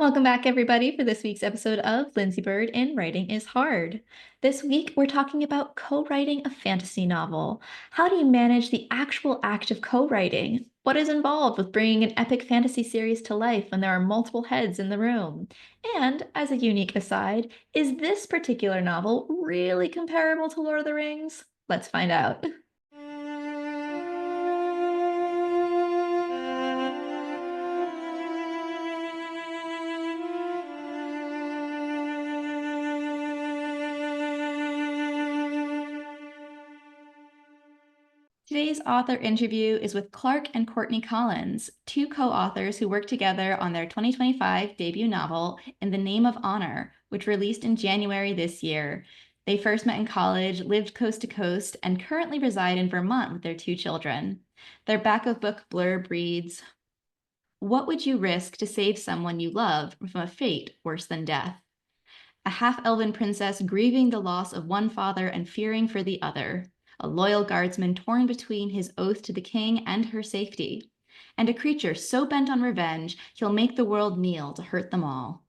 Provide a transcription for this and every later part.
Welcome back, everybody, for this week's episode of Lindsey Byrd and Writing is Hard. This week, we're talking about co-writing a fantasy novel. How do you manage the actual act of co-writing? What is involved with bringing an epic fantasy series to life when there are multiple heads in the room? And, as a unique aside, is this particular novel really comparable to Lord of the Rings? Let's find out. Today's author interview is with Clarke and Courtney Collins, two co-authors who worked together on their 2025 debut novel, In the Name of Honor, which released in January this year. They first met in college, lived coast to coast, and currently reside in Vermont with their two children. Their back-of-book blurb reads, "What would you risk to save someone you love from a fate worse than death? A half-elven princess grieving the loss of one father and fearing for the other, a loyal guardsman torn between his oath to the king and her safety, and a creature so bent on revenge he'll make the world kneel to hurt them all.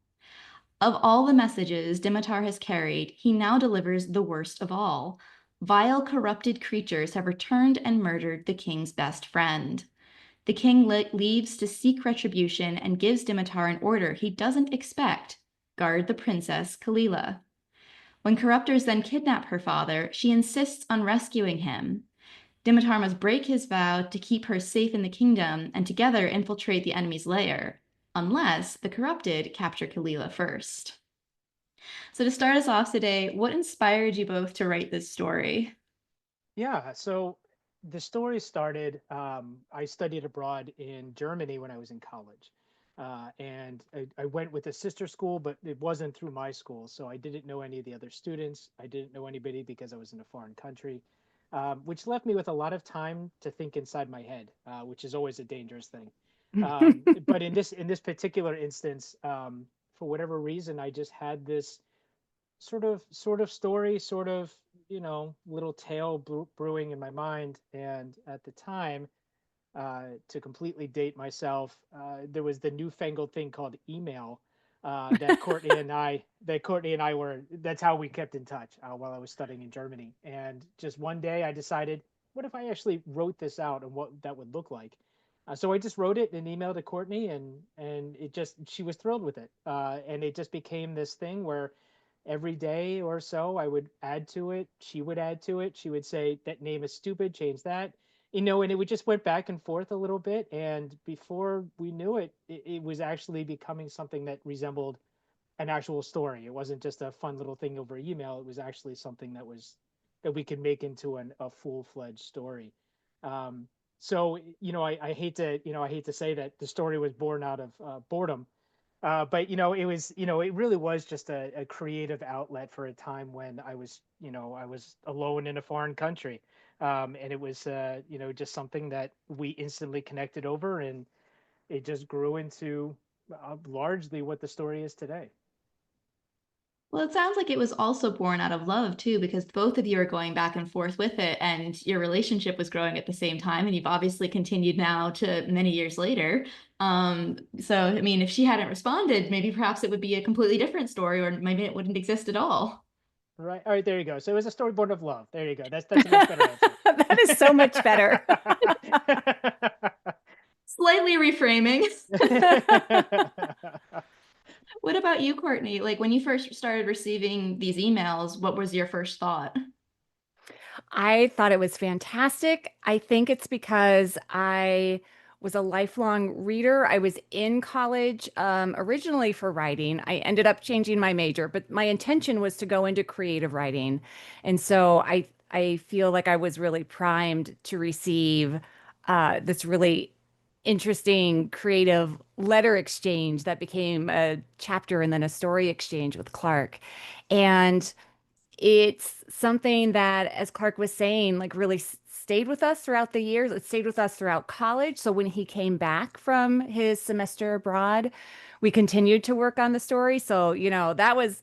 Of all the messages Dimitar has carried, he now delivers the worst of all. Vile, corrupted creatures have returned and murdered the king's best friend. The king leaves to seek retribution and gives Dimitar an order he doesn't expect: guard the princess Kalila. When corruptors then kidnap her father, she insists on rescuing him. Dimitar must break his vow to keep her safe in the kingdom and together infiltrate the enemy's lair, unless the corrupted capture Kalila first." So to start us off today, what inspired you both to write this story? Yeah, so the story started. I studied abroad in Germany when I was in college. And I went with a sister school, but it wasn't through my school. So I didn't know any of the other students. I didn't know anybody because I was in a foreign country, which left me with a lot of time to think inside my head, which is always a dangerous thing. But in this particular instance, for whatever reason, I just had this sort of story, little tale brewing in my mind. And at the time, to completely date myself, there was the newfangled thing called email, that Courtney and I were. That's how we kept in touch while I was studying in Germany. And just one day, I decided, what if I actually wrote this out and what that would look like? So I just wrote it in an email to Courtney, and she was thrilled with it. And it just became this thing where every day or so I would add to it. She would add to it. She would say, that name is stupid, change that. And it would just went back and forth a little bit. And before we knew it, it was actually becoming something that resembled an actual story. It wasn't just a fun little thing over email. It was actually something that we could make into a full-fledged story. Um, so, I hate to say that the story was born out of boredom, but it really was just a creative outlet for a time when I was alone in a foreign country, and it was just something that we instantly connected over, and it just grew into largely what the story is today. Well, it sounds like it was also born out of love too, because both of you are going back and forth with it, and your relationship was growing at the same time, and you've obviously continued now to many years later. So, I mean, if she hadn't responded, maybe perhaps it would be a completely different story, or maybe it wouldn't exist at all. Right. All right. There you go. So it was a storyboard of love. There you go. That's a much better answer. That is so much better. Slightly reframing. What about you, Courtney? Like when you first started receiving these emails, what was your first thought? I thought it was fantastic. I think it's because I was a lifelong reader. I was in college originally for writing. I ended up changing my major, but my intention was to go into creative writing. And so I feel like I was really primed to receive this really interesting creative letter exchange that became a chapter and then a story exchange with Clarke. And it's something that, as Clarke was saying, like really stayed with us throughout the years. It stayed with us throughout college. So when he came back from his semester abroad, we continued to work on the story. So, that was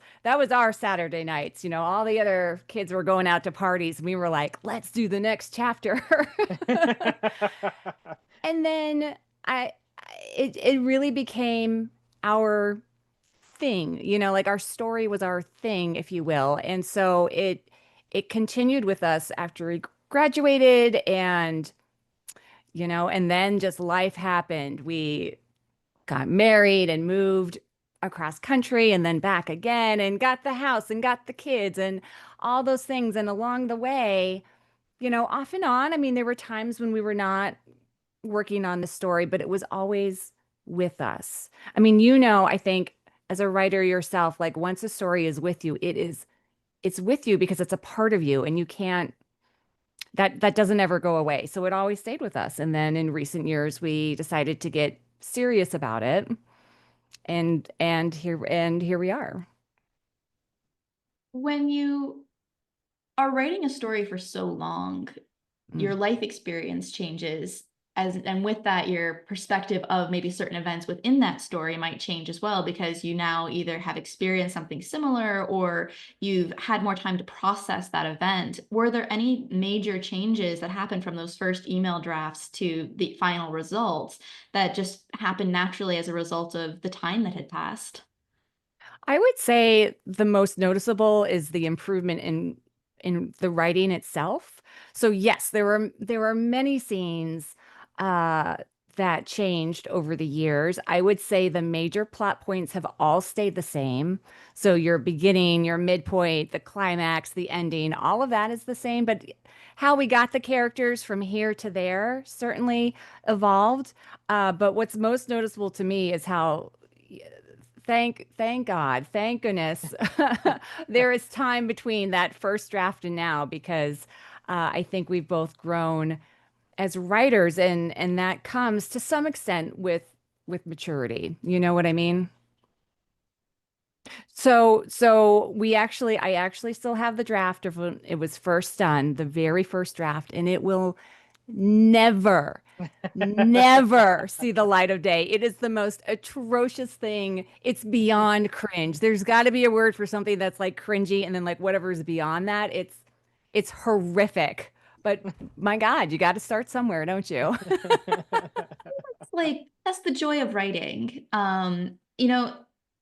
our Saturday nights. All the other kids were going out to parties, and we were like, let's do the next chapter. And then I it really became our thing, like our story was our thing, if you will. And so it continued with us after we graduated and then just life happened. We got married and moved across country and then back again and got the house and got the kids and all those things. And along the way, off and on, I mean, there were times when we were not working on the story, but it was always with us. I mean, I think as a writer yourself, like once a story is with you, it's with you because it's a part of you and you can't that doesn't ever go away. So it always stayed with us. And then in recent years we decided to get serious about it and here we are. When you are writing a story for so long, your life experience changes, and with that your perspective of maybe certain events within that story might change as well, because you now either have experienced something similar or you've had more time to process that event. Were there any major changes that happened from those first email drafts to the final results that just happened naturally as a result of the time that had passed? I would say the most noticeable is the improvement in the writing itself. So yes, there were many scenes uh that changed over the years. I would say the major plot points have all stayed the same. So your beginning, your midpoint, the climax, the ending, all of that is the same, but how we got the characters from here to there certainly evolved. But what's most noticeable to me is how thank God, thank goodness, there is time between that first draft and now because I think we've both grown as writers, and that comes to some extent with maturity. You know what I mean? So I actually still have the draft of when it was first done, the very first draft, and it will never, never see the light of day. It is the most atrocious thing. It's beyond cringe. There's got to be a word for something that's like cringy, and then like whatever's beyond that, it's horrific. But my God, you got to start somewhere, don't you? Like, that's the joy of writing.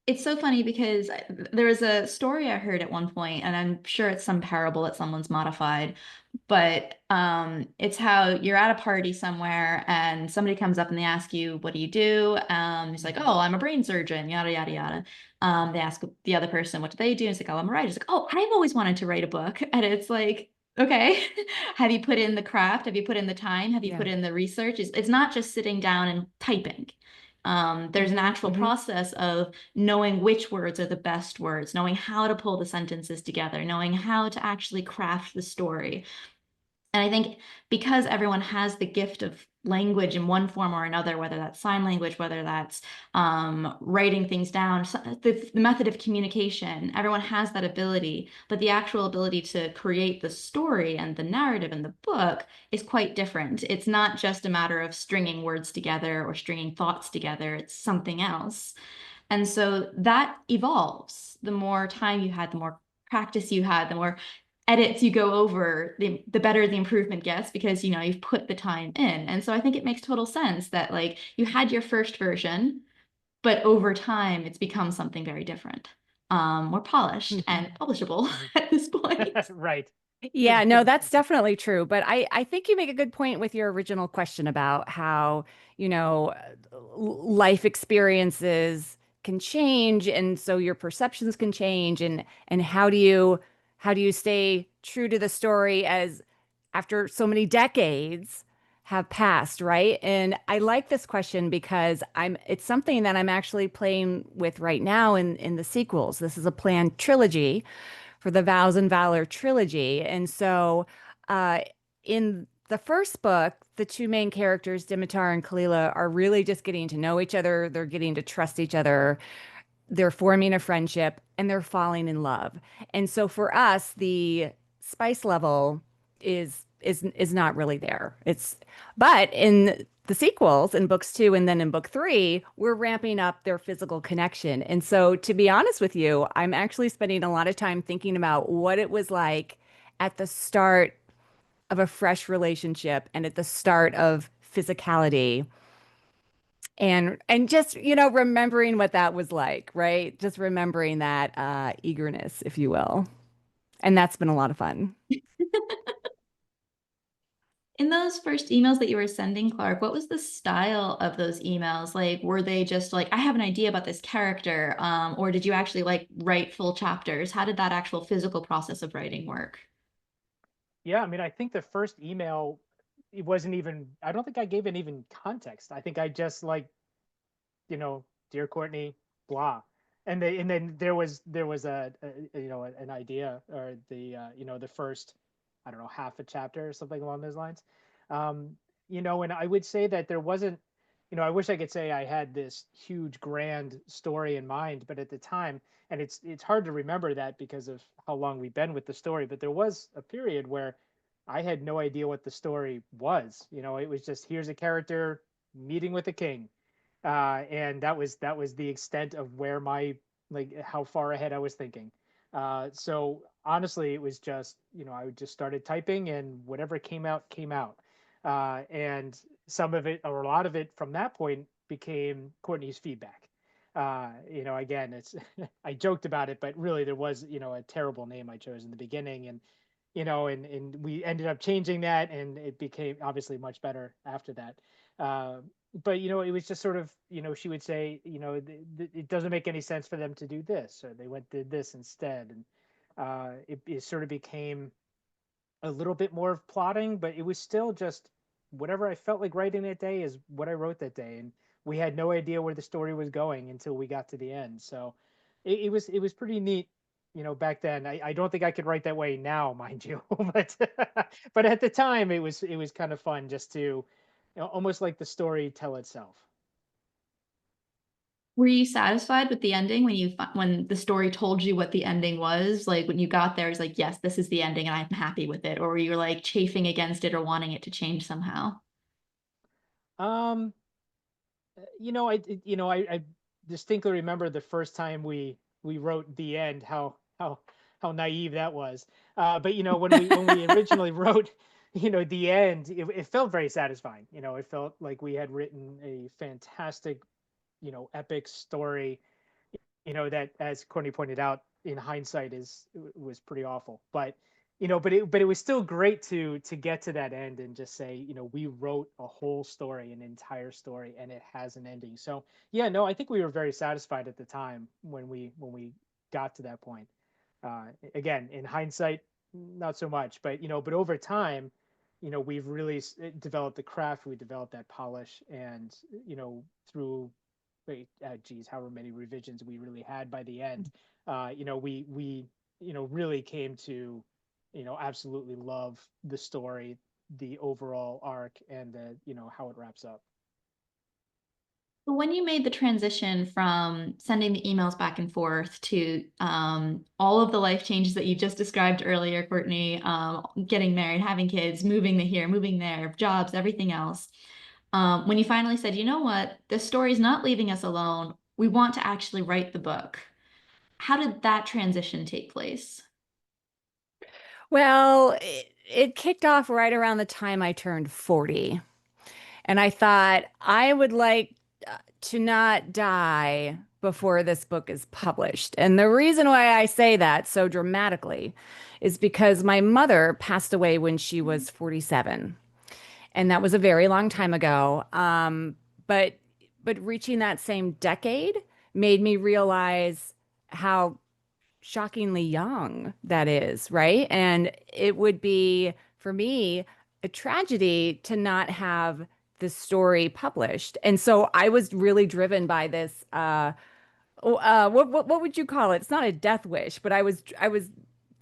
It's so funny because there was a story I heard at one point, and I'm sure it's some parable that someone's modified, but it's how you're at a party somewhere and somebody comes up and they ask you, "What do you do?" He's like, "Oh, I'm a brain surgeon," yada yada yada. They ask the other person, "What do they do?" And it's like, "Oh, I'm a writer." It's like, "Oh, I've always wanted to write a book," and it's like, okay. Have you put in the craft? Have you put in the time? Have you Yeah. put in the research? It's not just sitting down and typing. There's an actual Hmm. process of knowing which words are the best words, knowing how to pull the sentences together, knowing how to actually craft the story. And I think because everyone has the gift of language in one form or another, whether that's sign language, whether that's writing things down, the method of communication, everyone has that ability. But the actual ability to create the story and the narrative in the book is quite different. It's not just a matter of stringing words together or stringing thoughts together, it's something else. And so that evolves. The more time you had, the more practice you had, the more edits you go over, the better the improvement gets because you've put the time in. And so I think it makes total sense that like you had your first version, but over time it's become something very different, more polished and publishable Mhm. at this point. Right. Yeah, no, that's definitely true. But I think you make a good point with your original question about how, life experiences can change, and so your perceptions can change, and how do you stay true to the story as after so many decades have passed, right? And I like this question because it's something that I'm actually playing with right now in the sequels. This is a planned trilogy for the Vows and Valor trilogy. And so uh, in the first book, the two main characters, Dimitar and Kalila, are really just getting to know each other. They're getting to trust each other. They're forming a friendship and they're falling in love. And so for us, the spice level is not really there. But in the sequels in books two and then in book three, we're ramping up their physical connection. And so to be honest with you, I'm actually spending a lot of time thinking about what it was like at the start of a fresh relationship and at the start of physicality And just, remembering what that was like, right? Just remembering that eagerness, if you will. And that's been a lot of fun. In those first emails that you were sending, Clarke, what was the style of those emails? Like, were they just like, I have an idea about this character, or did you actually like write full chapters? How did that actual physical process of writing work? Yeah, I mean, I think the first email, it wasn't even, I don't think I gave it even context. I think I just like, dear Courtney, blah. And then there was an idea, or the first, I don't know, half a chapter or something along those lines. Um, and I would say that there wasn't, I wish I could say I had this huge grand story in mind, but at the time, and it's hard to remember that because of how long we've been with the story, but there was a period where I had no idea what the story was. It was just, here's a character meeting with a king, and that was the extent of where my, like, how far ahead I was thinking. So honestly, it was just, I just started typing, and whatever came out came out. And some of it, or a lot of it, from that point became Courtney's feedback. Again, it's I joked about it, but really there was, a terrible name I chose in the beginning, and and we ended up changing that, and it became obviously much better after that. Uh, but it was just sort of, she would say, it doesn't make any sense for them to do this, or they went did this instead, and it sort of became a little bit more of plotting, but it was still just whatever I felt like writing that day is what I wrote that day, and we had no idea where the story was going until we got to the end. So it was pretty neat, back then. I don't think I could write that way now, mind you, but but at the time it was kind of fun just to, almost like the story tell itself. Were you satisfied with the ending when when the story told you what the ending was? Like when you got there, it's like, yes, this is the ending, and I'm happy with it. Or were you like chafing against it or wanting it to change somehow? Um, I distinctly remember the first time we wrote the end, how naive that was. But when we originally wrote, the end, it felt very satisfying. It felt like we had written a fantastic, epic story, that, as Courtney pointed out, in hindsight was pretty awful. But it was still great to get to that end and just say, we wrote a whole story, an entire story, and it has an ending. So yeah, no, I think we were very satisfied at the time when we got to that point. Again, in hindsight, not so much, but over time, we've really developed the craft, we developed that polish, and through, wait, geez, however many revisions we really had by the end, we really came to, absolutely love the story, the overall arc, and how it wraps up. When you made the transition from sending the emails back and forth to all of the life changes that you just described earlier, Courtney, getting married, having kids, moving here, moving there, jobs, everything else, when you finally said, you know what, this story's not leaving us alone, we want to actually write the book. How did that transition take place? Well, it kicked off right around the time I turned 40. And I thought I would like to not die before this book is published. And the reason why I say that so dramatically is because my mother passed away when she was 47. And that was a very long time ago. But but reaching that same decade made me realize how shockingly young that is, right? And it would be, for me, a tragedy to not have the story published. And so I was really driven by this what would you call it? It's not a death wish, but I was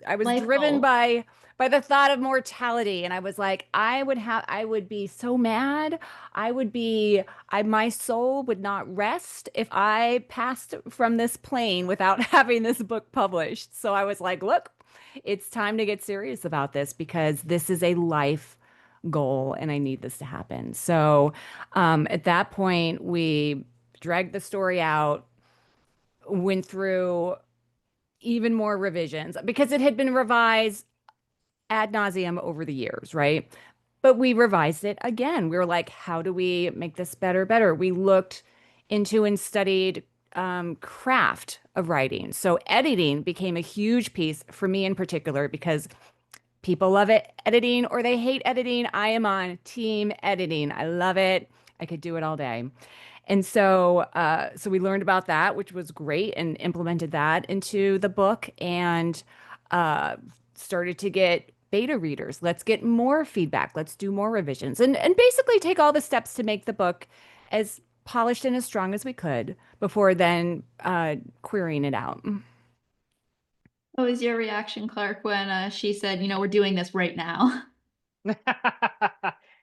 Life driven goal. by the thought of mortality, and I was like, I would be so mad. My soul would not rest if I passed from this plane without having this book published. So I was like, look, it's time to get serious about this because this is a life goal and I need this to happen. So at that point, we dragged the story out, went through even more revisions because it had been revised ad nauseum over the years, right? But we revised it again. We were like, how do we make this better? We looked into and studied craft of writing. So editing became a huge piece for me in particular because people love it editing or they hate editing. I am on team editing. I love it. I could do it all day. And so we learned about that, which was great, and implemented that into the book and uh, started to get beta readers. Let's get more feedback. Let's do more revisions and basically take all the steps to make the book as polished and as strong as we could before then querying it out. What was your reaction, Clark, when she said, we're doing this right now?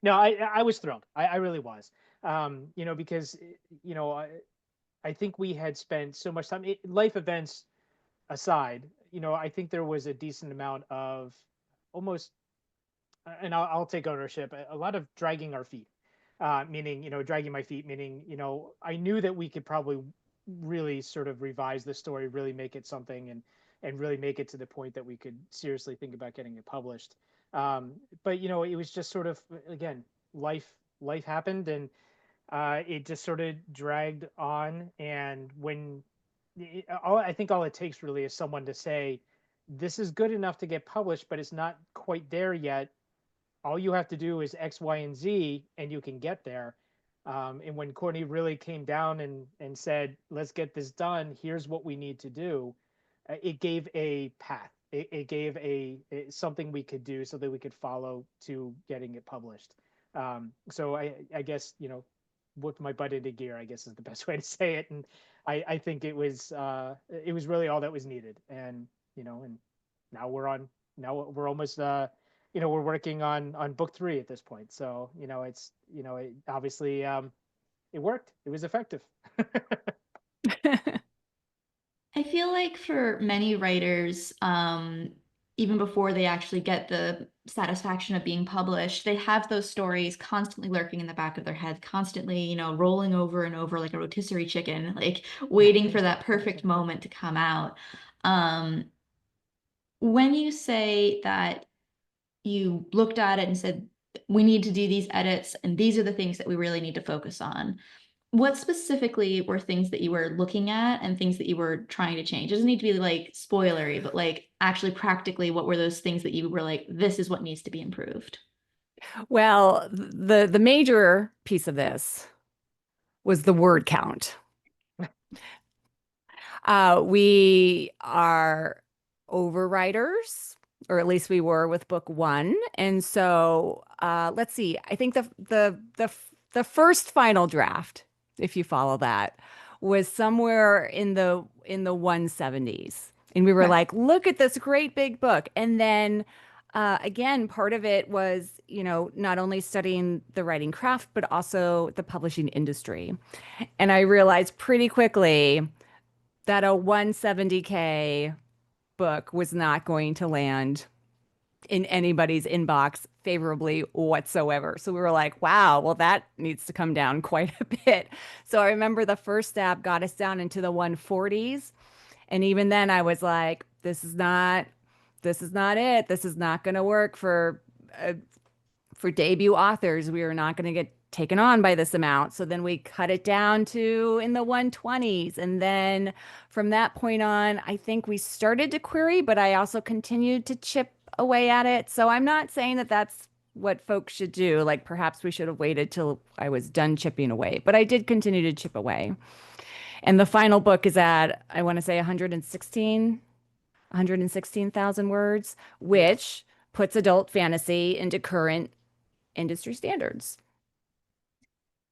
No, I was thrilled. I really was. Because I think we had spent so much time, life events aside, I think there was a decent amount of almost, and I'll take ownership, a lot of dragging our feet, meaning, dragging my feet, meaning, I knew that we could probably really sort of revise the story, really make it something, and really make it to the point that we could seriously think about getting it published. But it was just sort of, again, life happened, and it just sort of dragged on. And I think all it takes really is someone to say, this is good enough to get published, but it's not quite there yet. All you have to do is X, Y, and Z, and you can get there. And when Courtney really came down and said, let's get this done, here's what we need to do, it gave a path. It gave something we could do, so that we could follow to getting it published. So I guess, whipped my butt into gear, I guess is the best way to say it. And I think it was really all that was needed. And, and now we're almost, we're working on book 3 at this point. So, it's, it obviously, it worked. It was effective. I feel like for many writers, even before they actually get the satisfaction of being published, they have those stories constantly lurking in the back of their head, constantly, rolling over and over like a rotisserie chicken, like waiting for that perfect moment to come out. Um, when you say that you looked at it and said, we need to do these edits, and these are the things that we really need to focus on, what specifically were things that you were looking at and things that you were trying to change? It doesn't need to be like spoilery, but like actually practically, what were those things that you were like, this is what needs to be improved? Well, the major piece of this was the word count. We are overwriters, or at least we were with book 1. And so let's see. I think the first final draft, if you follow that, was somewhere in the 170s. And we were like, look at this great big book. And then again, part of it was, not only studying the writing craft, but also the publishing industry. And I realized pretty quickly that a 170K book was not going to land in anybody's inbox favorably whatsoever. So we were like, wow, well, that needs to come down quite a bit. So I remember the first stab got us down into the 140s. And even then I was like, this is not it. This is not going to work for debut authors. We are not going to get taken on by this amount. So then we cut it down to in the 120s. And then from that point on, I think we started to query, but I also continued to chip away at it. So I'm not saying that that's what folks should do. Like perhaps we should have waited till I was done chipping away, but I did continue to chip away. And the final book is at, I want to say 116,000 words, which puts adult fantasy into current industry standards.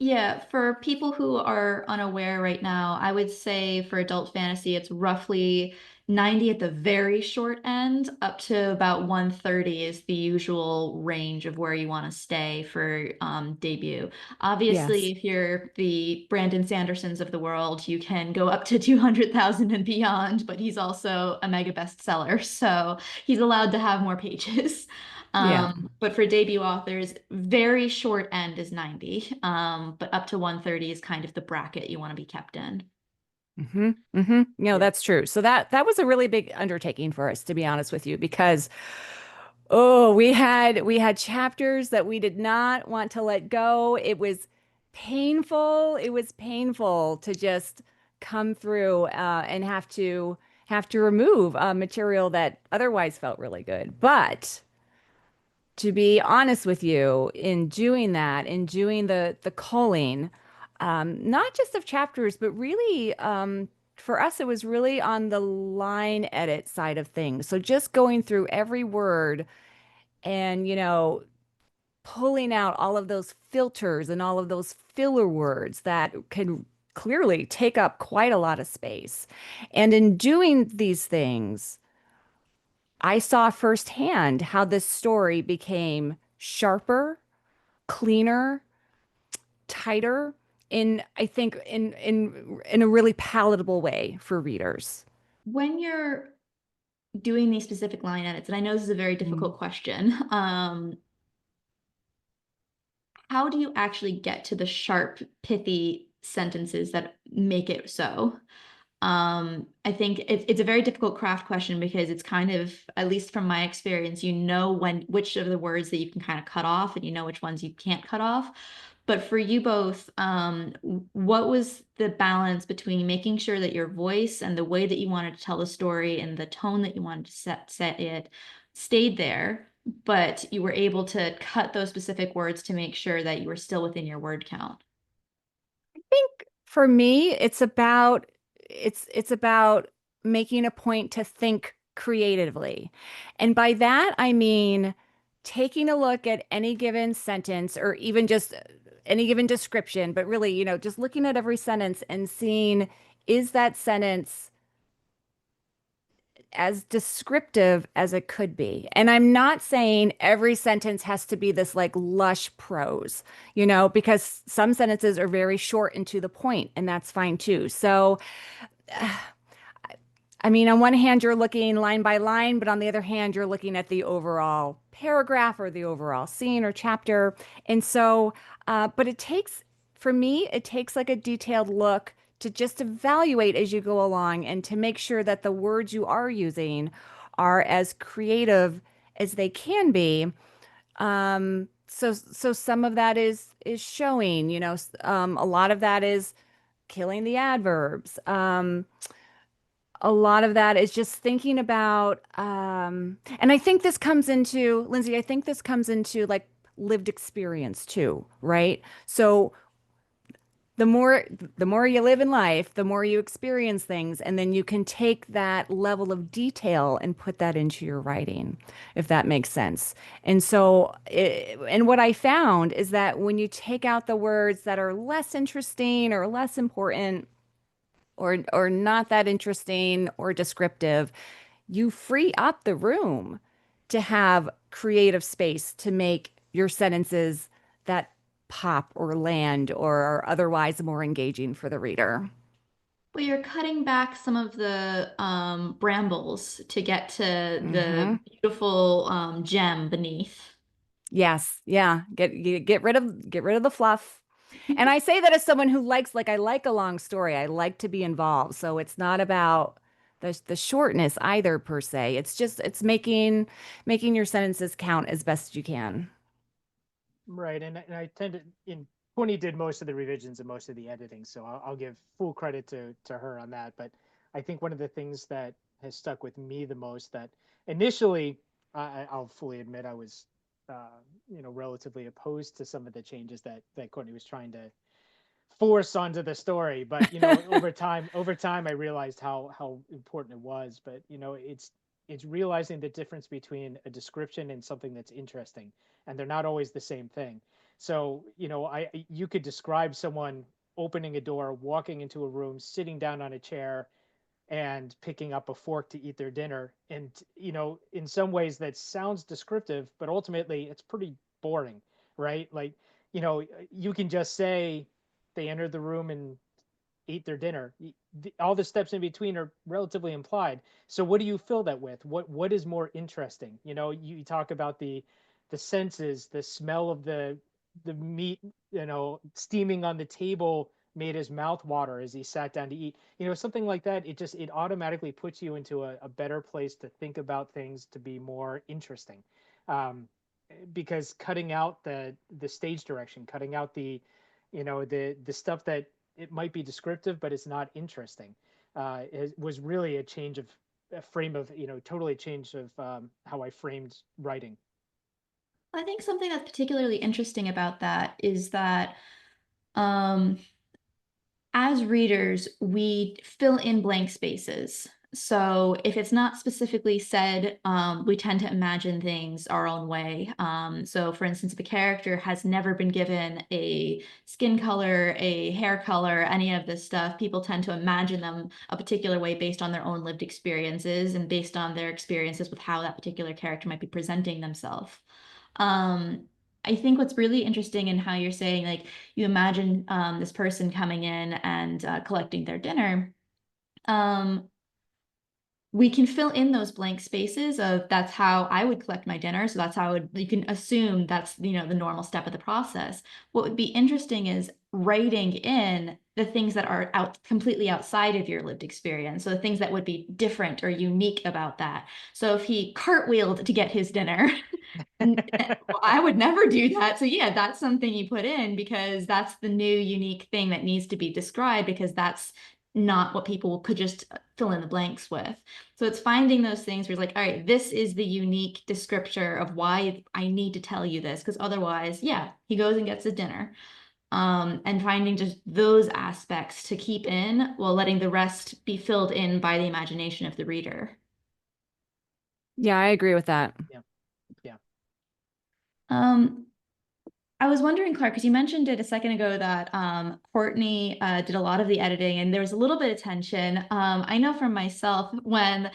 Yeah, for people who are unaware right now, I would say for adult fantasy, it's roughly 90 at the very short end, up to about 130 is the usual range of where you want to stay for debut. Obviously, Yes. if you're the Brandon Sandersons of the world, you can go up to 200,000 and beyond, but he's also a mega bestseller, so he's allowed to have more pages. Yeah. But for debut authors, very short end is 90, but up to 130 is kind of the bracket you want to be kept in. No, Yeah. that's true. So that was a really big undertaking for us, to be honest with you, because Oh, we had chapters that we did not want to let go. It was painful. It was painful to just come through and have to remove material that otherwise felt really good. But to be honest with you, in doing that, in doing the culling, not just of chapters, but really for us, it was really on the line edit side of things. So just going through every word and pulling out all of those filters and all of those filler words that can clearly take up quite a lot of space. And in doing these things, I saw firsthand how this story became sharper, cleaner, tighter in, I think, in a really palatable way for readers. When you're doing these specific line edits, and I know this is a very difficult question, how do you actually get to the sharp, pithy sentences that make it so? I think it's a very difficult craft question because it's kind of, at least from my experience, which of the words that you can kind of cut off and you know which ones you can't cut off. But for you both, what was the balance between making sure that your voice and the way that you wanted to tell the story and the tone that you wanted to set it stayed there, but you were able to cut those specific words to make sure that you were still within your word count? I think for me, it's about making a point to think creatively. And by that, I mean taking a look at any given sentence or even just any given description, but really, just looking at every sentence and seeing, is that sentence as descriptive as it could be? And I'm not saying every sentence has to be this like lush prose, because some sentences are very short and to the point, and that's fine too. So, I mean, on one hand, you're looking line by line, but on the other hand, you're looking at the overall paragraph or the overall scene or chapter. And so, but for me, it takes like a detailed look to just evaluate as you go along and to make sure that the words you are using are as creative as they can be. So some of that is showing, a lot of that is killing the adverbs. A lot of that is just thinking about, and I think this comes into, Lindsay, I think this comes into like lived experience too, right? So the more the more you live in life, the more you experience things, and then you can take that level of detail and put that into your writing, if that makes sense. And so, and what I found is that when you take out the words that are less interesting or less important, or not that interesting or descriptive, you free up the room to have creative space to make your sentences that pop or land or are otherwise more engaging for the reader. Well, you're cutting back some of the brambles to get to Hmm. the beautiful gem beneath. Yes, yeah. Get rid of the fluff. And I say that as someone who I like a long story. I like to be involved. So it's not about the shortness either per se. It's making your sentences count as best you can. Right, and I tend to in Tony did most of the revisions and most of the editing, so I'll give full credit to her on that. But I think one of the things that has stuck with me the most that initially I'll fully admit I was relatively opposed to some of the changes that Courtney was trying to force onto the story, but over time I realized how important it was. But it's realizing the difference between a description and something that's interesting, and they're not always the same thing. So I you could describe someone opening a door, walking into a room, sitting down on a chair, and picking up a fork to eat their dinner, and in some ways that sounds descriptive, but ultimately it's pretty boring, right? Like, you can just say they entered the room and ate their dinner. All the steps in between are relatively implied. So what do you fill that with? What is more interesting? You talk about the senses, the smell of the meat, steaming on the table made his mouth water as he sat down to eat. Something like that. It automatically puts you into a better place to think about things, to be more interesting. um, because cutting out the stage direction, cutting out the stuff that it might be descriptive but it's not interesting, was really a change of a frame of totally change of how I framed writing. I think something that's particularly interesting about that is that um, as readers, we fill in blank spaces. So if it's not specifically said, we tend to imagine things our own way. So for instance, if a character has never been given a skin color, a hair color, any of this stuff, people tend to imagine them a particular way based on their own lived experiences and based on their experiences with how that particular character might be presenting themselves. Um, I think what's really interesting in how you're saying, like, you imagine this person coming in and collecting their dinner. Um, we can fill in those blank spaces of that's how I would collect my dinner. So that's how I would, you can assume that's, the normal step of the process. What would be interesting is writing in the things that are completely outside of your lived experience. So the things that would be different or unique about that. So if he cartwheeled to get his dinner, well, I would never do that. So yeah, that's something you put in because that's the new unique thing that needs to be described because that's not what people could just fill in the blanks with. So it's finding those things where it's like, all right, this is the unique descriptor of why I need to tell you this because otherwise, yeah, he goes and gets a dinner. And finding just those aspects to keep in while letting the rest be filled in by the imagination of the reader. Yeah, I agree with that. Yeah, yeah. Um, I was wondering, Clarke, because you mentioned it a second ago that Courtney did a lot of the editing and there was a little bit of tension. I know from myself, when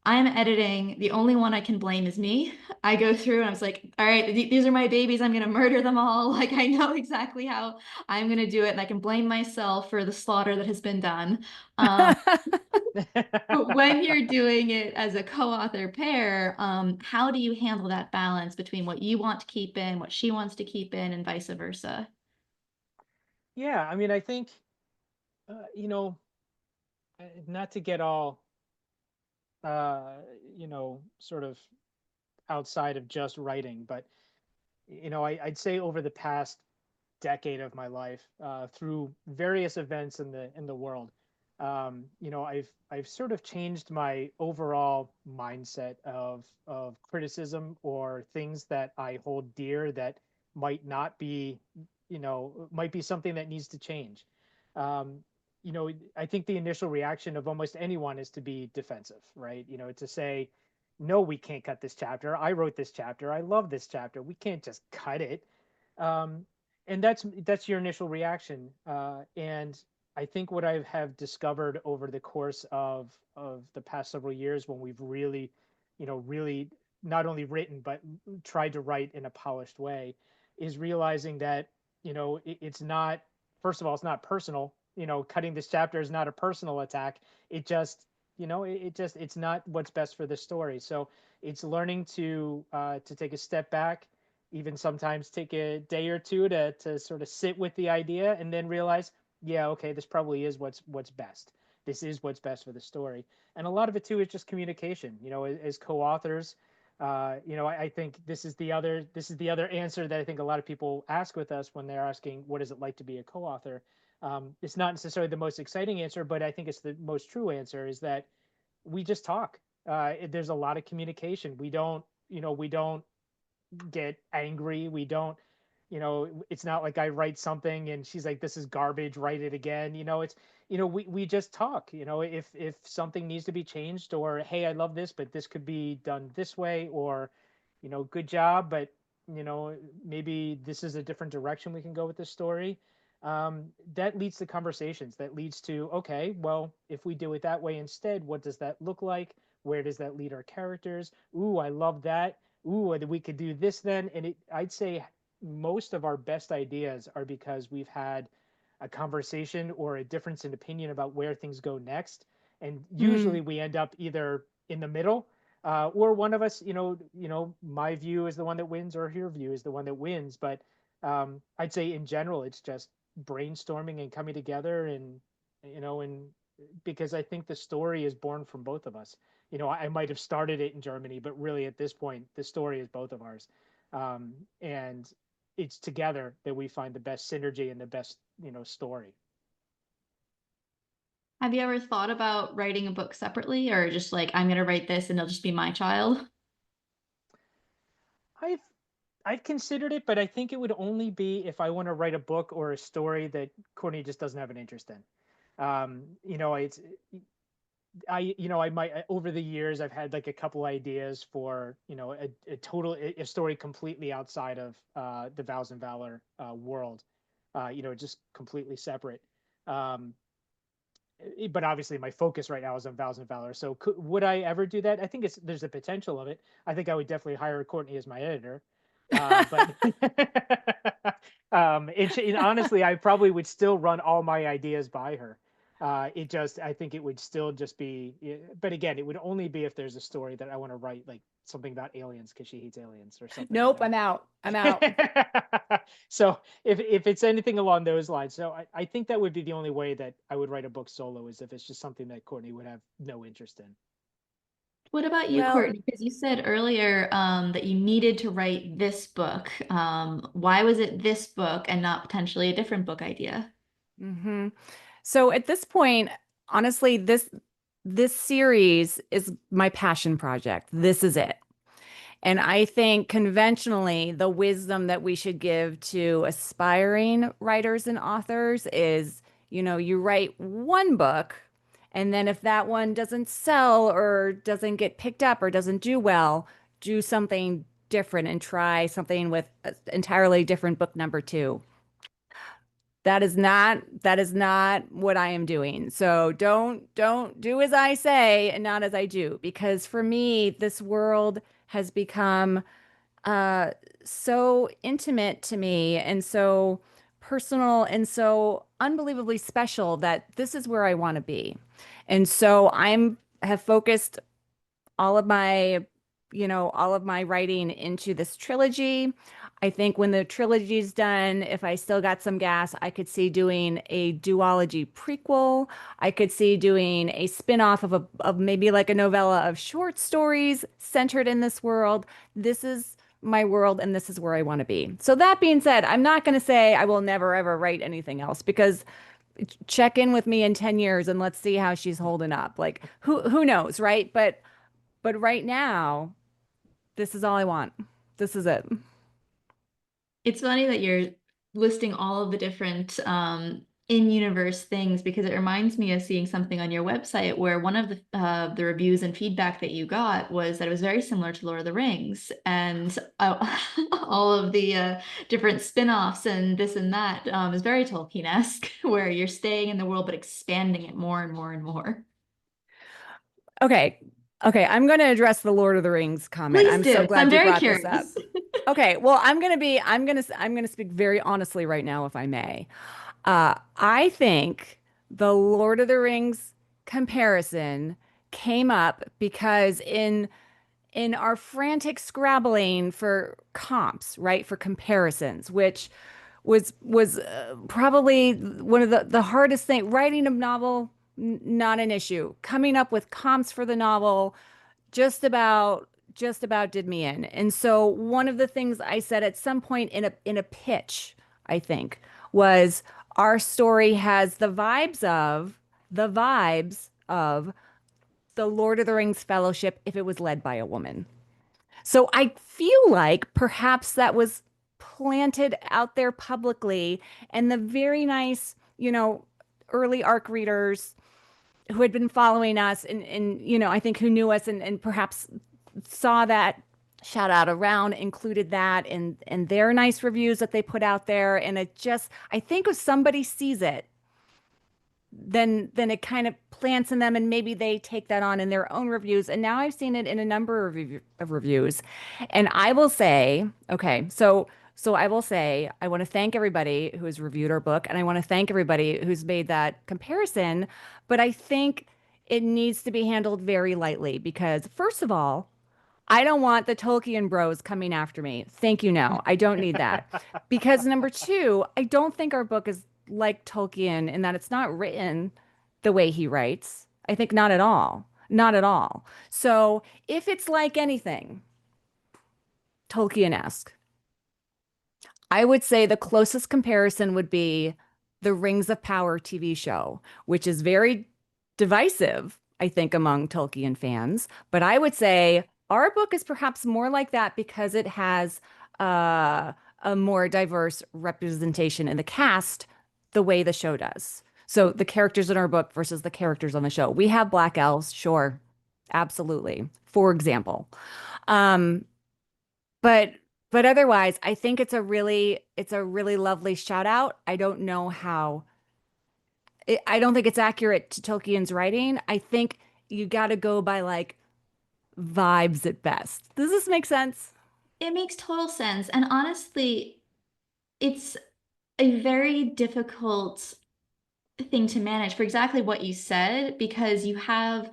I'm editing, the only one I can blame is me. I go through and I was like, all right, these are my babies. I'm going to murder them all. Like, I know exactly how I'm going to do it. And I can blame myself for the slaughter that has been done. Um, but when you're doing it as a co-author pair, how do you handle that balance between what you want to keep in, what she wants to keep in, and vice versa? Yeah, I mean, I think not to get all uh, sort of outside of just writing, but I'd say over the past decade of my life, through various events in the world, I've sort of changed my overall mindset of criticism or things that I hold dear that might not be, might be something that needs to change. Um, I think the initial reaction of almost anyone is to be defensive, right? To say, no, we can't cut this chapter. I wrote this chapter. I love this chapter. We can't just cut it. Um, and that's your initial reaction. And I think what I have discovered over the course of the past several years, when we've really, really not only written but tried to write in a polished way, is realizing that it's not. First of all, it's not personal. Cutting this chapter is not a personal attack. It just it's not what's best for the story. So it's learning to take a step back, even sometimes take a day or two to sort of sit with the idea and then realize, yeah, okay, this probably is what's best. This is what's best for the story. And a lot of it too is just communication. As co-authors, I think this is the other answer that I think a lot of people ask with us when they're asking, what is it like to be a co-author? It's not necessarily the most exciting answer, but I think it's the most true answer, is that we just talk. There's a lot of communication. We don't get angry. We don't, it's not like I write something and she's like, this is garbage, write it again. We just talk. If something needs to be changed, or hey, I love this, but this could be done this way, or good job, but you know maybe this is a different direction we can go with this story. That leads to conversations, that leads to, okay, well, if we do it that way instead, what does that look like? Where does that lead our characters? Ooh, I love that. Ooh, and we could do this then. And I'd say most of our best ideas are because we've had a conversation or a difference in opinion about where things go next. And Mm. usually we end up either in the middle, or one of us, my view is the one that wins, or your view is the one that wins. But I'd say in general, it's just brainstorming and coming together, and because I think the story is born from both of us. I might have started it in Germany, but really at this point, the story is both of ours. And it's together that we find the best synergy and the best, story. Have you ever thought about writing a book separately, or just like, I'm going to write this and it'll just be my child? I've I've considered it, but I think it would only be if I want to write a book or a story that Courtney just doesn't have an interest in. It's I might over the years I've had like a couple ideas for a story completely outside of the Vows and Valor world, just completely separate. Um, but obviously my focus right now is on Vows and Valor. So would I ever do that? I think there's a potential of it. I think I would definitely hire Courtney as my editor. But honestly, I probably would still run all my ideas by her. I think it would still just be, but again, it would only be if there's a story that I want to write, like something about aliens because she hates aliens or something like Nope, that. I'm out. I'm out. So if it's anything along those lines, so I think that would be the only way that I would write a book solo, is if it's just something that Courtney would have no interest in. What about you, Well, Courtney? Because you said earlier that you needed to write this book. Why was it this book and not potentially a different book idea? hmm so at this point, honestly, this series is my passion project. This is it. And I think conventionally, the wisdom that we should give to aspiring writers and authors is, you write one book, and then if that one doesn't sell or doesn't get picked up or doesn't do well, do something different and try something with an entirely different book number two. That is not what I am doing. So don't do as I say and not as I do, because for me, this world has become uh so intimate to me and so personal and so unbelievably special that this is where I want to be. And so I'm have focused all of my writing into this trilogy. I think when the trilogy's done, if I still got some gas, I could see doing a duology prequel. I could see doing a spin-off of maybe like a novella of short stories centered in this world. This is my world and this is where I want to be. So that being said, I'm not going to say I will never ever write anything else, because check in with me in 10 years and let's see how she's holding up. Like who knows, right? But right now, this is all I want. This is it. It's funny that you're listing all of the different in-universe things, because it reminds me of seeing something on your website where one of the reviews and feedback that you got was that it was very similar to Lord of the Rings, and all of the different spin-offs and this and that is very Tolkien-esque, where you're staying in the world but expanding it more and more and more. Okay. Okay, I'm going to address the Lord of the Rings comment. Please I'm do, so 'cause I'm glad you very brought this up. curious. Okay, well, I'm going to speak very honestly right now, if I may. I think the Lord of the Rings comparison came up because in our frantic scrabbling for comps, right, for comparisons, which was probably one of the hardest thing. Writing a novel, not an issue. Coming up with comps for the novel, just about did me in. And so one of the things I said at some point in a pitch, I think, was our story has the vibes of the Lord of the Rings Fellowship if it was led by a woman. So I feel like perhaps that was planted out there publicly, and the very nice, early ARC readers who had been following us and I think who knew us and perhaps saw that shout out around, included that in their nice reviews that they put out there. And it just, I think if somebody sees it, then it kind of plants in them and maybe they take that on in their own reviews. And now I've seen it in a number of reviews. And I will say, okay, so I will say I want to thank everybody who has reviewed our book and I want to thank everybody who's made that comparison, but I think it needs to be handled very lightly because first of all, I don't want the Tolkien bros coming after me. Thank you. No, I don't need that. Because number two, I don't think our book is like Tolkien in that it's not written the way he writes. I think not at all. Not at all. So if it's like anything Tolkien-esque, I would say the closest comparison would be the Rings of Power TV show, which is very divisive, I think, among Tolkien fans. But I would say our book is perhaps more like that because it has uh, a more diverse representation in the cast the way the show does. So the characters in our book versus the characters on the show. We have Black Elves, sure, absolutely, for example. Um, but but otherwise, I think it's a really lovely shout out. I don't know how I don't think it's accurate to Tolkien's writing. I think you got to go by like vibes at best. Does this make sense? It makes total sense. And honestly, it's a very difficult thing to manage for exactly what you said, because you have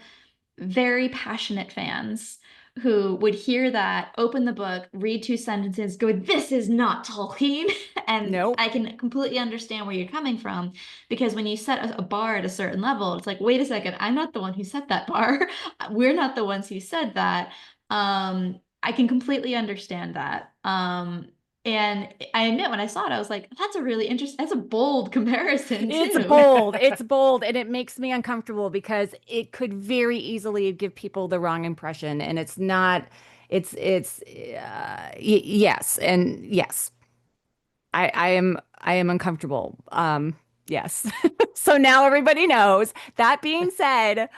very passionate fans who would hear that, open the book, read two sentences, go, "This is not Tolkien." And Nope. I can completely understand where you're coming from, because when you set a bar at a certain level, it's like, wait a second, I'm not the one who set that bar. We're not the ones who said that. I can completely understand that. And I admit, when I saw it, I was like, that's a really interesting, that's a bold comparison It's too. bold. It's bold, and it makes me uncomfortable because it could very easily give people the wrong impression, and it's not. Yes, and yes. I am uncomfortable. Yes. So now everybody knows. That being said,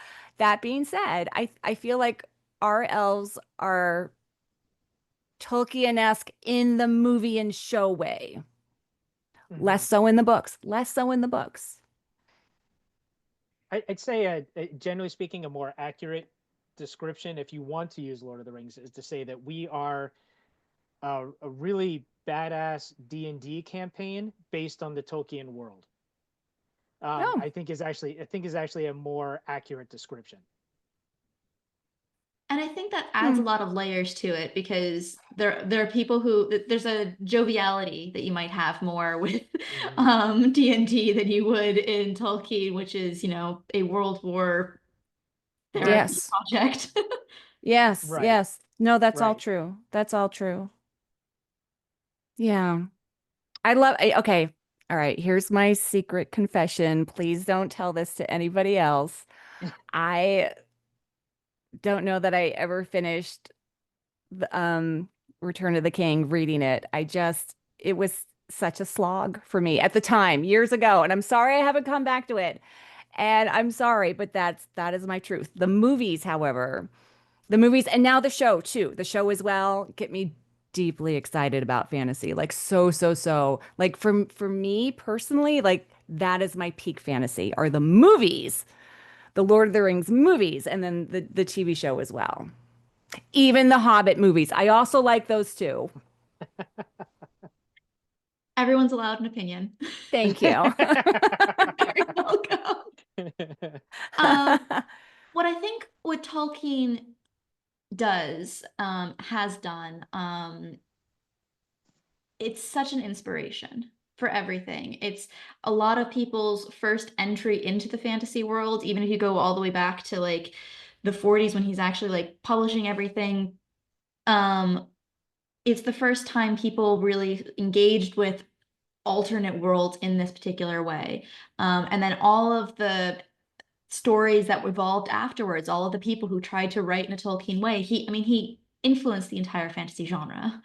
I feel like our elves are Tolkien-esque in the movie and show way. Less Mhm. so in the books. Less so in the books. I'd say, generally speaking, a more accurate description, if you want to use Lord of the Rings, is to say that we are a really badass D&D campaign based on the Tolkien world. Oh, I think is actually a more accurate description. And I think that adds a hmm. lot of layers to it, because there are people who, there's a joviality that you might have more with Hmm. D&D than you would in Tolkien, which is, a World War therapy Yes. project. Yes. Right, Yes. No, that's all right. true. That's all true. Yeah. Okay. All right. Here's my secret confession. Please don't tell this to anybody else. I don't know that I ever finished the Return of the King reading it. It was such a slog for me at the time, years ago, and I'm sorry I haven't come back to it. And I'm sorry, but that is my truth. The movies, however, the movies and now the show too. The show as well get me deeply excited about fantasy. Like so. Like for me personally, like that is my peak fantasy are the movies, the Lord of the Rings movies, and then the TV show as well. Even the Hobbit movies. I also like those too. Everyone's allowed an opinion. Thank you. Very welcome. Um, what I think what Tolkien does, has done, it's such an inspiration for everything. It's a lot of people's first entry into the fantasy world, even if you go all the way back to like the 40s when he's actually like publishing everything. Um, it's the first time people really engaged with alternate worlds in this particular way. And then all of the stories that evolved afterwards, all of the people who tried to write in a Tolkien way, I mean, he influenced the entire fantasy genre.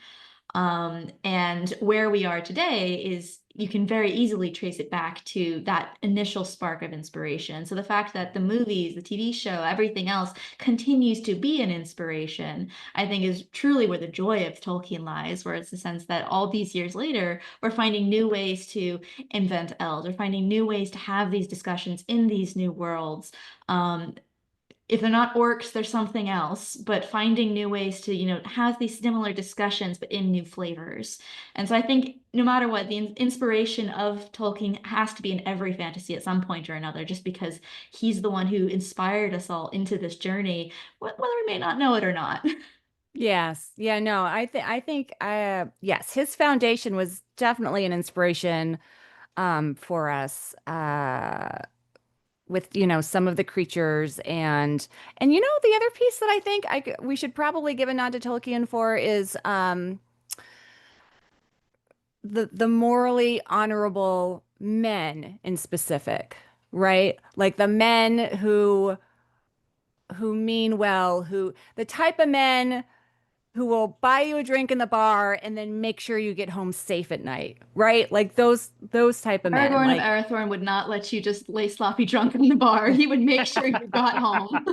And where we are today is, you can very easily trace it back to that initial spark of inspiration. So the fact that the movies, the TV show, everything else continues to be an inspiration, I think is truly where the joy of Tolkien lies, where it's the sense that all these years later, we're finding new ways to invent elves, we're finding new ways to have these discussions in these new worlds. Um, if they're not orcs, they're something else, but finding new ways to, have these similar discussions, but in new flavors. And so I think no matter what, the inspiration of Tolkien has to be in every fantasy at some point or another, just because he's the one who inspired us all into this journey, whether we may not know it or not. Yes. Yeah, no, I think yes, his foundation was definitely an inspiration for us. with some of the creatures and the other piece that I think we should probably give a nod to Tolkien for is the morally honorable men in specific, right? Like the men who mean well, who the type of men who will buy you a drink in the bar and then make sure you get home safe at night, right? Like those type of men. Aragorn of Like Arathorn would not let you just lay sloppy drunk in the bar. He would make sure you got home.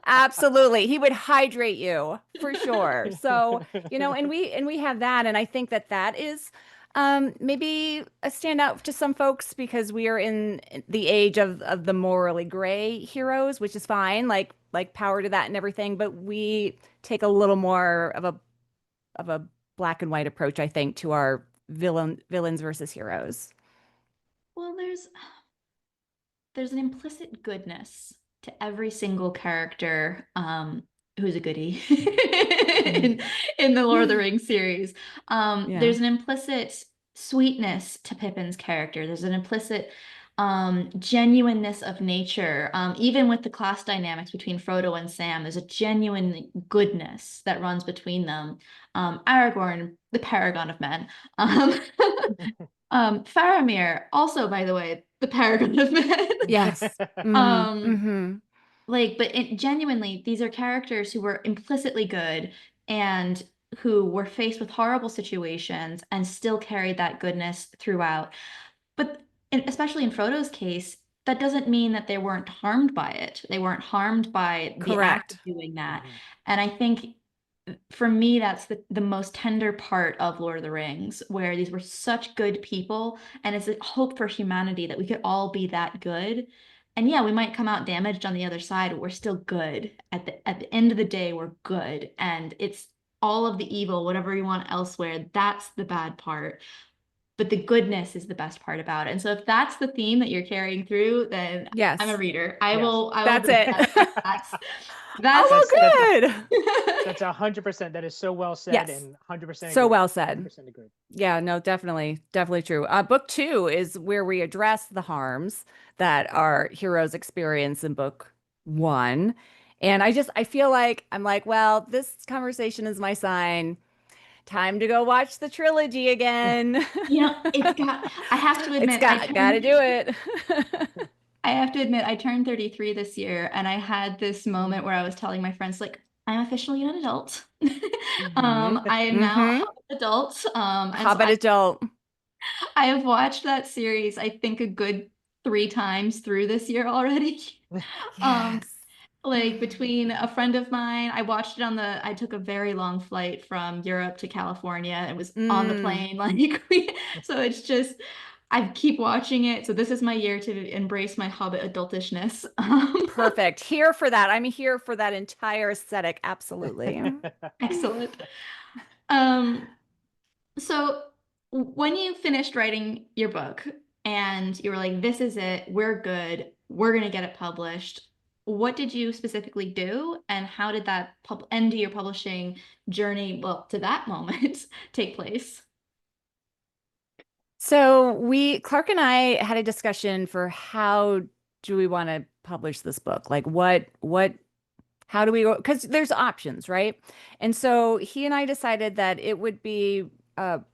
absolutely. He would hydrate you for sure. So, and we have that and I think that that is maybe a standout to some folks because we are in the age of the morally gray heroes, which is fine, like power to that and everything, but we take a little more of a black and white approach, I think, to our villains versus heroes. Well, there's an implicit goodness to every single character who's a goodie in the Lord of the Rings series. Yeah. There's an implicit sweetness to Pippin's character. There's an implicit genuineness of nature. Even with the class dynamics between Frodo and Sam, there's a genuine goodness that runs between them. Aragorn, the paragon of men. Faramir, also, by the way, the paragon of men. Yes. Um, Hmm. Genuinely, these are characters who were implicitly good and who were faced with horrible situations and still carried that goodness throughout. But especially in Frodo's case, that doesn't mean that they weren't harmed by it. They weren't harmed by the act of Correct. doing that. Mhm. And I think for me, that's the most tender part of Lord of the Rings, where these were such good people, and it's a hope for humanity that we could all be that good. And yeah, we might come out damaged on the other side, but we're still good. At the end of the day, we're good. And it's all of the evil, whatever you want elsewhere, that's the bad part. But the goodness is the best part about it. And so if that's the theme that you're carrying through, then I'm a Yes. reader. Yes. I will That's believe it. that's Oh, That's well, good. that's 100%. That is so well said Yes. and 100% So agree. well said. 100% agree. Yeah, no, definitely, definitely true. Book two is where we address the harms that our heroes experience in book one. And I feel like I'm like, well, this conversation is my sign. Time to go watch the trilogy again. I have to It's admit, gotta do it. I have to admit, I turned 33 this year, and I had this moment where I was telling my friends, like, I'm officially an adult. Hmm. I am now Hmm. an adult. And so Hobbit adult. I have watched that series, I think, a good 3 times through this year already. Um, Yes. like between a friend of mine, I took a very long flight from Europe to California. It was on the Mm, plane, so it's just, I keep watching it. So this is my year to embrace my Hobbit adultishness. perfect. Here for that. I'm here for that entire aesthetic. Absolutely. Excellent. Um, so when you finished writing your book and you were like, this is it, we're good, we're going to get it published, what did you specifically do? And how did that end to your publishing journey, well, to that moment, take place? So Clark and I had a discussion for how do we want to publish this book? Like how do we go? Because there's options, right? And so he and I decided that it would be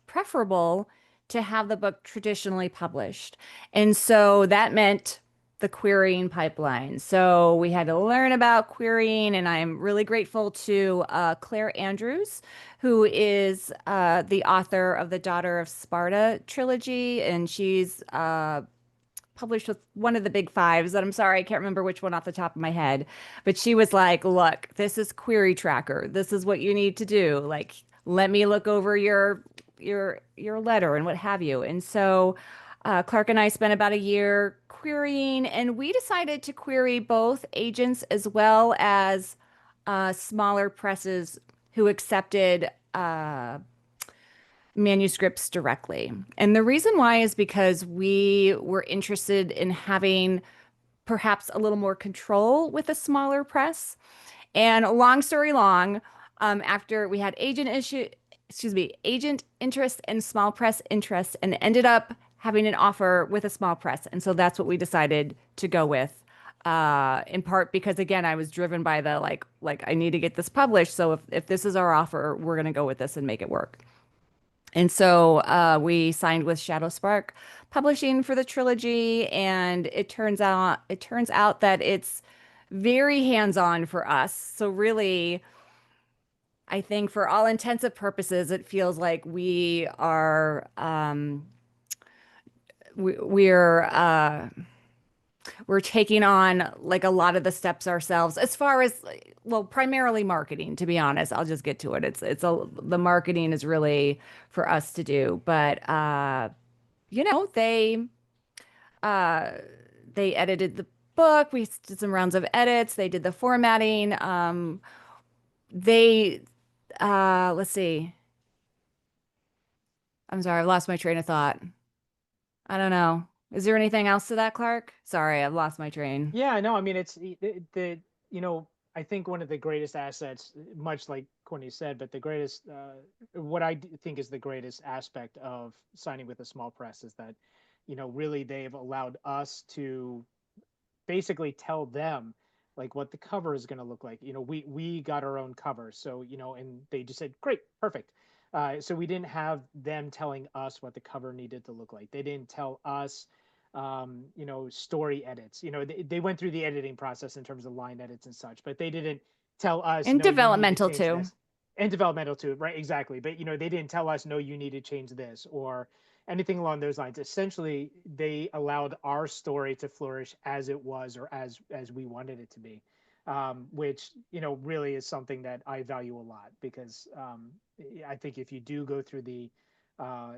preferable to have the book traditionally published. And so that meant the querying pipeline. So we had to learn about querying, and I'm really grateful to Claire Andrews, who is the author of the Daughter of Sparta trilogy, and she's published with one of the big fives that I'm sorry, I can't remember which one off the top of my head, but she was like, look, this is Query Tracker. This is what you need to do. Like, let me look over your letter and what have you. And so Clark and I spent about a year querying, and we decided to query both agents as well as smaller presses who accepted manuscripts directly. And the reason why is because we were interested in having perhaps a little more control with a smaller press. And long story long, after we had agent interest and small press interest, and ended up having an offer with a small press. And so that's what we decided to go with. in part because again, I was driven by the like I need to get this published. So if this is our offer, we're gonna go with this and make it work. And so we signed with Shadow Spark Publishing for the trilogy, and it turns out that it's very hands-on for us. So really, I think for all intensive purposes, it feels like we're we're taking on like a lot of the steps ourselves as far as well, primarily marketing, to be honest. I'll just get to it. The marketing is really for us to do, but you know, uh they edited the book. We did some rounds of edits. They did the formatting. They let's see. I'm sorry, I've lost my train of thought. I don't know. Is there anything else to that, Clark? Sorry, I've lost my train. Yeah, no, I mean it's you know, I think one of the greatest assets, much like Courtney said, but the greatest what think is the greatest aspect of signing with a small press is that, you know, really they've allowed us to basically tell them like what the cover is going to look like. You know, we got our own cover, so you know, and they just said, "Great, perfect." So we didn't have them telling us what the cover needed to look like. They didn't tell us, you know, story edits. You know, they went through the editing process in terms of line edits and such, but they didn't tell us, And "No, you need to developmental change too. this." And developmental too, right? Exactly. But you know, they didn't tell us, "No, you need to change this," or anything along those lines. Essentially, they allowed our story to flourish as it was, or as we wanted it to be, which you know really is something that I value a lot because I think if you do go through the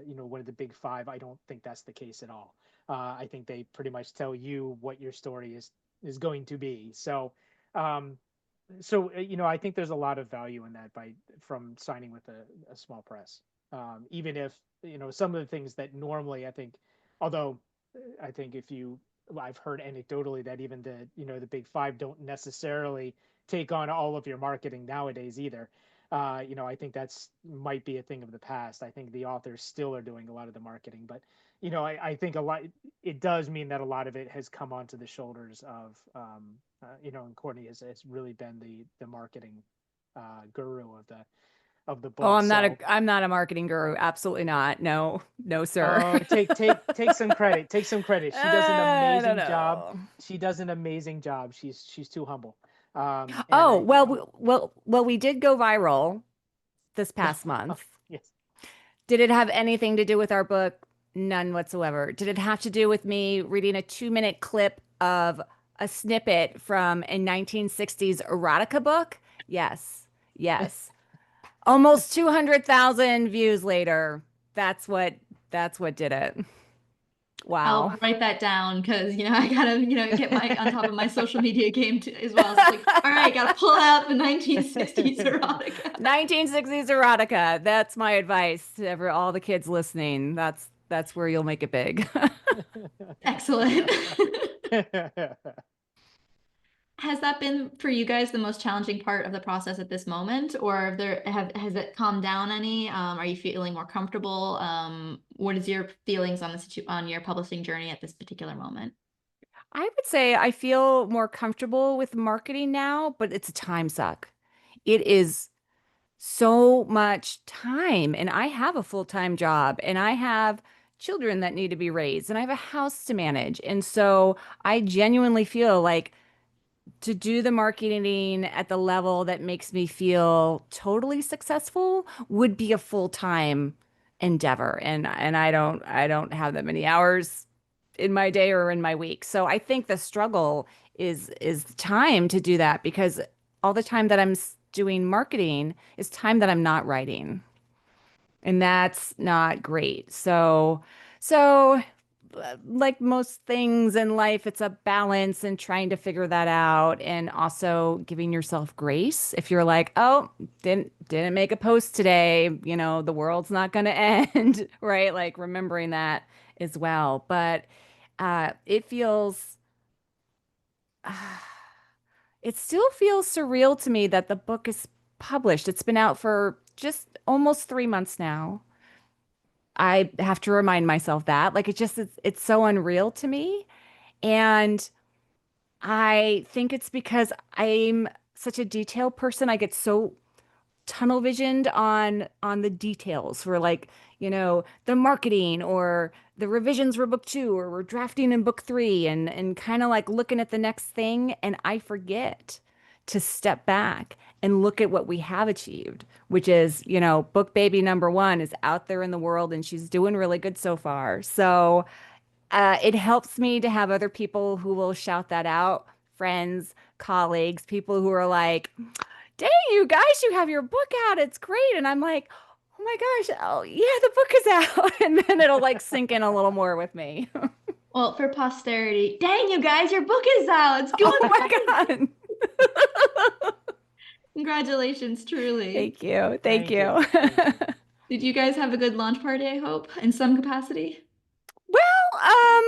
you know, one of the big five, I don't think that's the case at all. I think they pretty much tell you what your story is going to be. So um, you know, I think there's a lot of value in that by from signing with a small press, even if you know some of the things that normally I think, although I think if you I've heard anecdotally that even the you know the big five don't necessarily take on all of your marketing nowadays either. You know, I think that's might be a thing of the past. I think the authors still are doing a lot of the marketing, but you know, I think a lot. It does mean that a lot of it has come onto the shoulders of you know, and Courtney has really been the marketing guru of the Oh, book. So I'm not a marketing guru. Absolutely not. No, no, sir. take some credit. Take some credit. She does an I don't amazing job. know. She does an amazing job. She's too humble. And Oh, I you know well, we did go viral this past month. yes. Did it have anything to do with our book? None whatsoever. Did it have to do with me reading a 2-minute clip of a snippet from a 1960s erotica book? Yes. Yes. Almost 200,000 views later. That's what that's what did it. I'll Wow. write that down because I gotta get my on top of my social media game too, as well. So it's like, all right, gotta pull out the 1960s erotica. 1960s erotica. That's my advice to all the kids listening. That's where you'll make it big. Excellent. Has that been for you guys the most challenging part of the process at this moment, or has it calmed down any? Are you feeling more comfortable? What is your feelings on on your publishing journey at this particular moment? I would say I feel more comfortable with marketing now, but it's a time suck. It is so much time, and I have a full-time job, and I have children that need to be raised, and I have a house to manage. And so I genuinely feel like to do the marketing at the level that makes me feel totally successful would be a full-time endeavor. And I don't have that many hours in my day or in my week. So I think the struggle is time to do that because all the time that doing marketing is time that I'm not writing. And that's not great. So like most things in life, it's a balance and trying to figure that out and also giving yourself grace. If you're like, oh, didn't make a post today, the world's not going to end, right? Like remembering that as well. But it feels it still feels surreal to me that the book is published. It's been out for just almost 3 months now. I have to remind myself that. Like it's so unreal to me. And I think it's because I'm such a detail person. I get so tunnel visioned on the details for like, the marketing or the revisions for book two, or we're drafting in book three, and kind of like looking at the next thing, and I forget to step back and look at what we have achieved, which is, book baby number one is out there in the world and she's doing really good so far. So it helps me to have other people who will shout that out, friends, colleagues, people who are like, dang, you guys, you have your book out. It's great. And I'm like, oh my gosh, oh yeah, the book is out. And then it'll like sink in a little more with me. Well, for posterity, dang, you guys, your book is out. It's Oh going my well. God. Congratulations, truly. Thank you. Thank Thank you. you. Thank you. Did you guys have a good launch party, I hope, in some capacity? Well,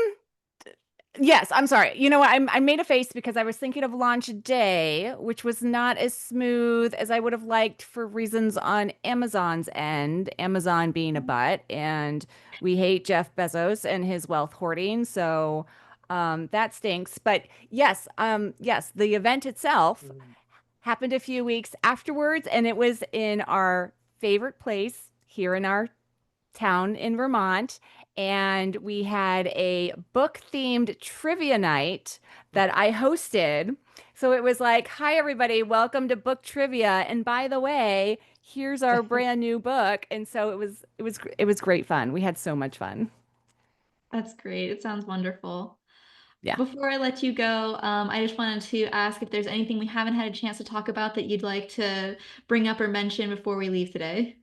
yes, I'm sorry. You know what? I made a face because I was thinking of launch day, which was not as smooth as I would have liked for reasons on Amazon's end, Amazon being a butt, and we hate Jeff Bezos and his wealth hoarding, so that stinks. But yes, the event itself Mhm. happened a few weeks afterwards, and it was in our favorite place here in our town in Vermont, and we had a book themed trivia night that I hosted. So it was like, "Hi everybody, welcome to book trivia, and by the way, here's our brand new book." And so it was great fun. We had so much fun. That's great. It sounds wonderful. Yeah. Before I let you go, I just wanted to ask if there's anything we haven't had a chance to talk about that you'd like to bring up or mention before we leave today.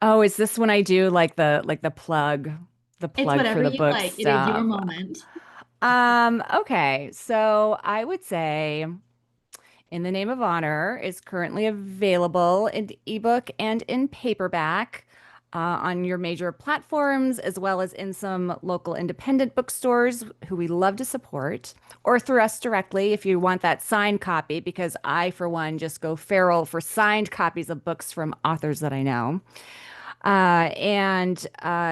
Oh, is this when I do like the It's plug for whatever the you book like. It is your stuff? moment. Okay. So I would say In the Name of Honor is currently available in ebook and in paperback on your major platforms, as well as in some local independent bookstores who we love to support, or through us directly if you want that signed copy, because I, for one, just go feral for signed copies of books from authors that I know. And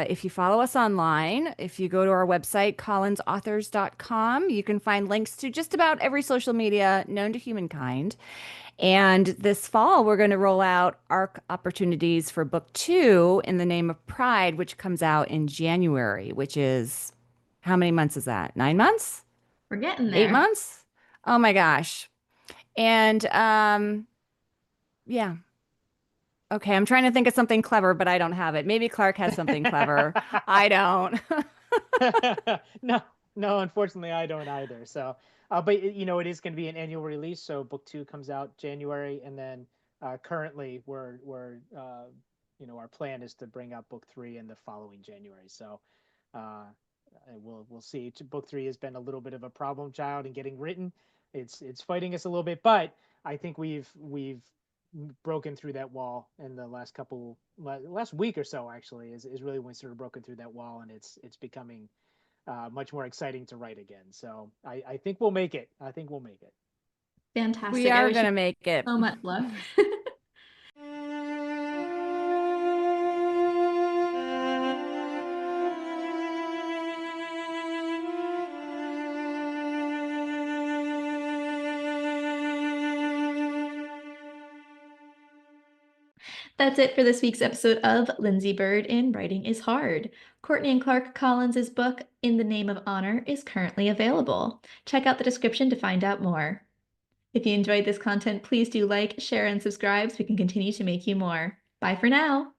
if you follow us online, if you go to our website, collinsauthors.com, you can find links to just about every social media known to humankind. And this fall, we're going to roll out ARC opportunities for book two, In the Name of Pride, which comes out in January, which is how many months is that? 9 months? We're getting Eight there. months? Oh my gosh. And yeah. Okay, I'm trying to think of something clever, but I don't have it. Maybe Clark has something clever. I don't. No, no, unfortunately, I don't either. So, but it is going to be an annual release. So, book two comes out January, and then currently our plan is to bring out book three in the following January. So, uh, we'll see. Book three has been a little bit of a problem child in getting written. It's fighting us a little bit, but I think we've broken through that wall in the last week or so. Actually, is really when we sort of broken through that wall, and it's becoming much more exciting to write again. So I think we'll make it. I think we'll make it. We Fantastic. I are wish going you to make it. so much luck. That's it for this week's episode of Lindsey Byrd in Writing is Hard. Courtney and Clarke Collins' book, In the Name of Honor, is currently available. Check out the description to find out more. If you enjoyed this content, please do like, share, and subscribe so we can continue to make you more. Bye for now.